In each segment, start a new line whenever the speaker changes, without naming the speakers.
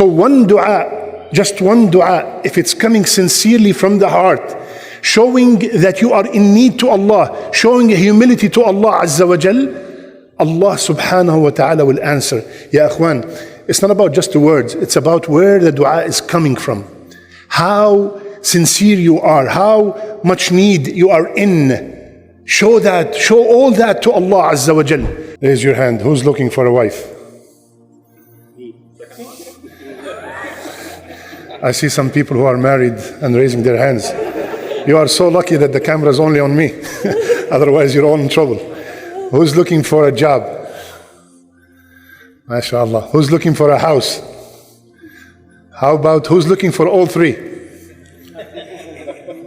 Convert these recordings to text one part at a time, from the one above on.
So one dua, just one dua, if it's coming sincerely from the heart, showing that you are in need to Allah, showing humility to Allah Azza wa Jal, Allah subhanahu wa ta'ala will answer. Ya akhwan, it's not about just the words, it's about where the dua is coming from. How sincere you are, how much need you are in. Show that, show all that to Allah Azza wa Jal. Raise your hand, who's looking for a wife? I see some people who are married and raising their hands. You are so lucky that the camera is only on me. Otherwise you're all in trouble. Who's looking for a job? MashaAllah. Who's looking for a house? How about who's looking for all three?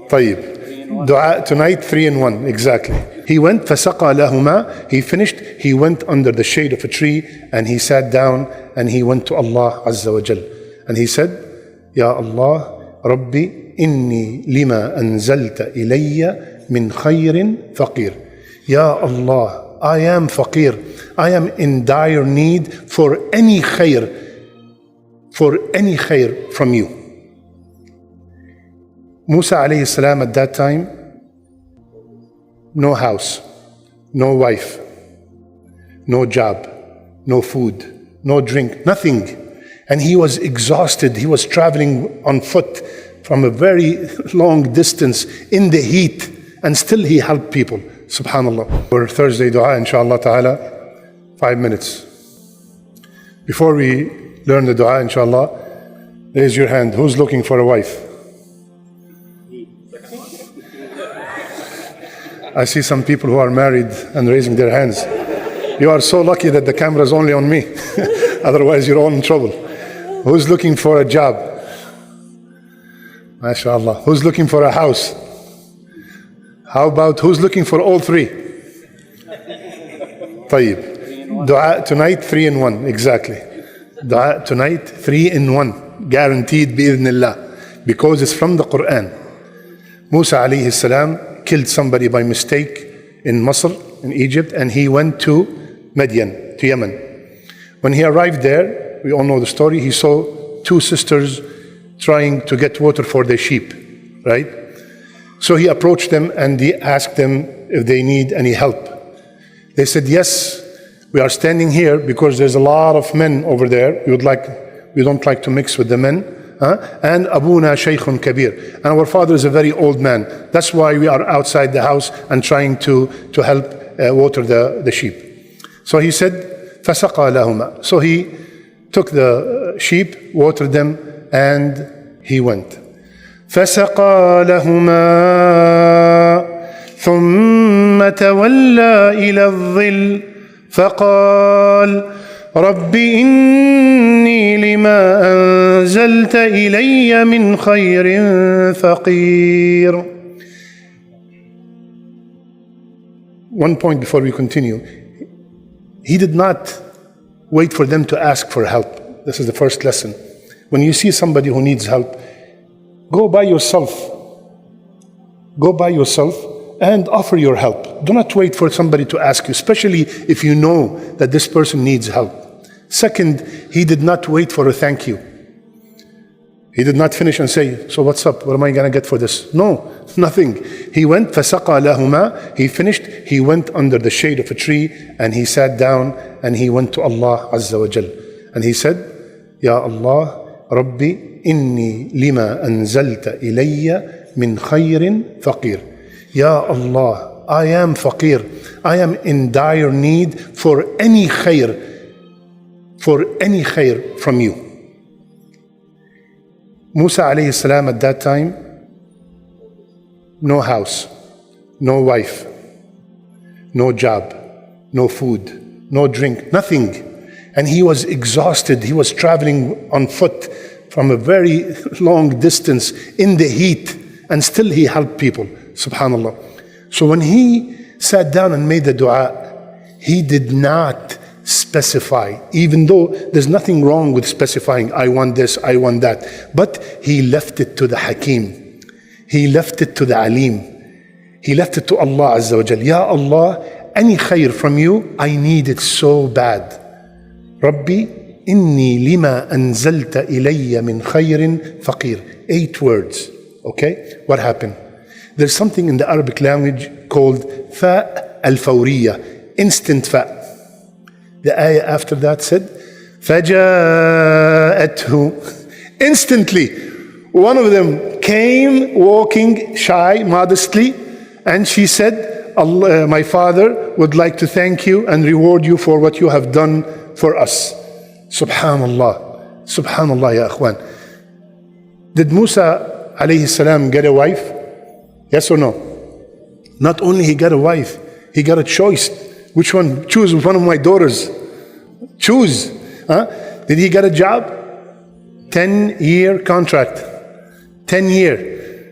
طيب. Dua tonight, 3 in 1, exactly. He went, فَسَقَى لَهُمَا. He finished, he went under the shade of a tree and he sat down and he went to Allah Azza wa Jal. And he said, Ya Allah, Rabbi, inni lima anzalta ilayya min khayrin faqir. Ya Allah, I am faqir. I am in dire need for any khair from you. Musa alayhi salam at that time, no house, no wife, no job, no food, no drink, nothing. And he was exhausted. He was traveling on foot from a very long distance in the heat, and still he helped people. Subhanallah. For Thursday dua, inshallah ta'ala, 5 minutes. Before we learn the dua, inshallah, raise your hand. Who's looking for a wife? I see some people who are married and raising their hands. You are so lucky that the camera is only on me. Otherwise you're all in trouble. Who's looking for a job? MashaAllah. Who's looking for a house? How about who's looking for all three? طيب. Dua tonight, 3 in 1, exactly. Dua tonight, 3 in 1, guaranteed bi'idhnillah, because it's from the Quran. Musa alayhi salam killed somebody by mistake in Masr, in Egypt, and he went to Madian, to Yemen. When he arrived there, we all know the story, he saw 2 sisters trying to get water for their sheep, right? So he approached them and he asked them if they need any help. They said, yes, we are standing here because there's a lot of men over there. We don't like to mix with the men. And Abuna Shaykhun Kabir. And our father is a very old man. That's why we are outside the house and trying to help water the sheep. So he said, فَسَقَى لَهُمَا. So he took the sheep, watered them, and he went. فَسَقَى لَهُمَا ثُمَّ تَوَلَّى إِلَى الظِّلِّ فَقَالَ رَبِّ إِنِّي لِمَا أَنزَلْتَ إِلَيَّ مِنْ خَيْرٍ فَقِيرٌ. One point before we continue. He did not wait for them to ask for help. This is the first lesson. When you see somebody who needs help, go by yourself. Go by yourself and offer your help. Do not wait for somebody to ask you, especially if you know that this person needs help. Second, he did not wait for a thank you. He did not finish and say, so what's up? What am I going to get for this? No, nothing. He went, فَسَقَى لَهُمَا. He finished, he went under the shade of a tree and he sat down and he went to Allah Azza wa Jal. And he said, Ya Allah, Rabbi, inni lima anzalta ilayya min khayrin faqir. Ya Allah, I am faqir. I am in dire need for any khair from you. Musa alayhi salam at that time, no house, no wife, no job, no food, no drink, nothing. And he was exhausted. He was traveling on foot from a very long distance in the heat, and still he helped people. Subhanallah. So when he sat down and made the dua, he did not specify, even though there's nothing wrong with specifying, I want this, I want that. But he left it to the Hakim. He left it to the Alim. He left it to Allah Azza wa Jal. Ya Allah, any khair from you, I need it so bad. Rabbi, إني لما أنزلت إلي من خير فقير. 8 words. Okay? What happened? There's something in the Arabic language called fa al-fawriya, instant fa. The ayah after that said, فَجَاءَتْهُ. Instantly, one of them came walking shy, modestly, and she said, Allah, my father would like to thank you and reward you for what you have done for us. Subhanallah. Subhanallah, ya akhwan. Did Musa alayhi salam get a wife? Yes or no? Not only he got a wife, he got a choice. Which one? Choose one of my daughters. Choose. Huh? Did he get a job? 10-year contract. 10 year.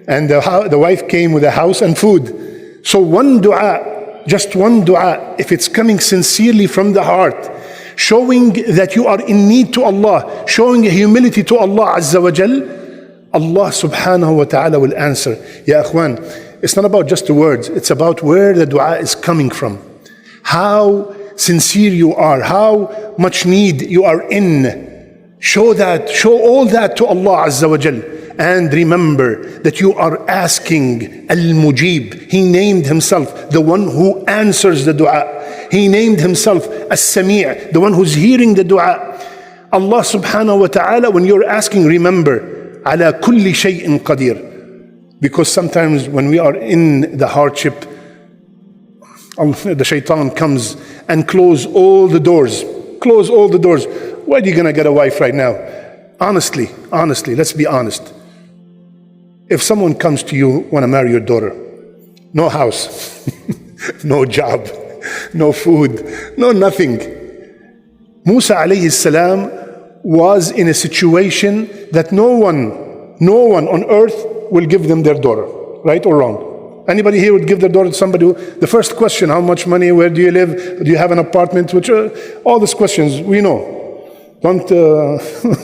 And the wife came with a house and food. So one dua, just one dua, if it's coming sincerely from the heart, showing that you are in need to Allah, showing humility to Allah Azza wa Jal, Allah subhanahu wa ta'ala will answer. Ya akhwan, it's not about just the words, it's about where the dua is coming from. How sincere you are, how much need you are in. Show that, show all that to Allah Azza wa Jal. And remember that you are asking Al-Mujib. He named himself the one who answers the dua. He named himself As-Sami', the one who's hearing the dua. Allah subhanahu wa ta'ala, when you're asking, remember, ala kulli shay'in qadir. Because sometimes when we are in the hardship, the shaitan comes and close all the doors. Close all the doors. Where are you going to get a wife right now? Honestly, let's be honest. If someone comes to you, want to marry your daughter, no house, no job, no food, no nothing. Musa alayhi salam was in a situation that no one on earth will give them their daughter, right or wrong? Anybody here would give their daughter to somebody who, the first question, how much money, where do you live, do you have an apartment, which are, all these questions, we know. Don't,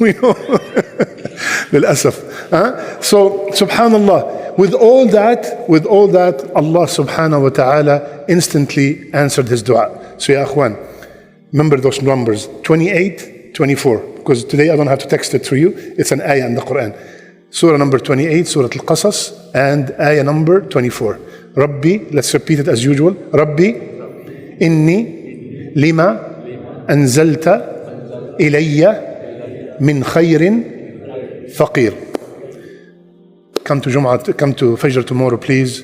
we know. للأسف. So, subhanallah, with all that, Allah subhanahu wa ta'ala instantly answered his dua. So, ya akhwan, remember those numbers, 28, 24, because today I don't have to text it to you, it's an ayah in the Quran. Surah number 28, Surah Al-Qasas, and ayah number 24. Rabbi, let's repeat it as usual. Rabbi, inni lima anzalta ilayya min khayrin faqir. Come to Fajr tomorrow, please.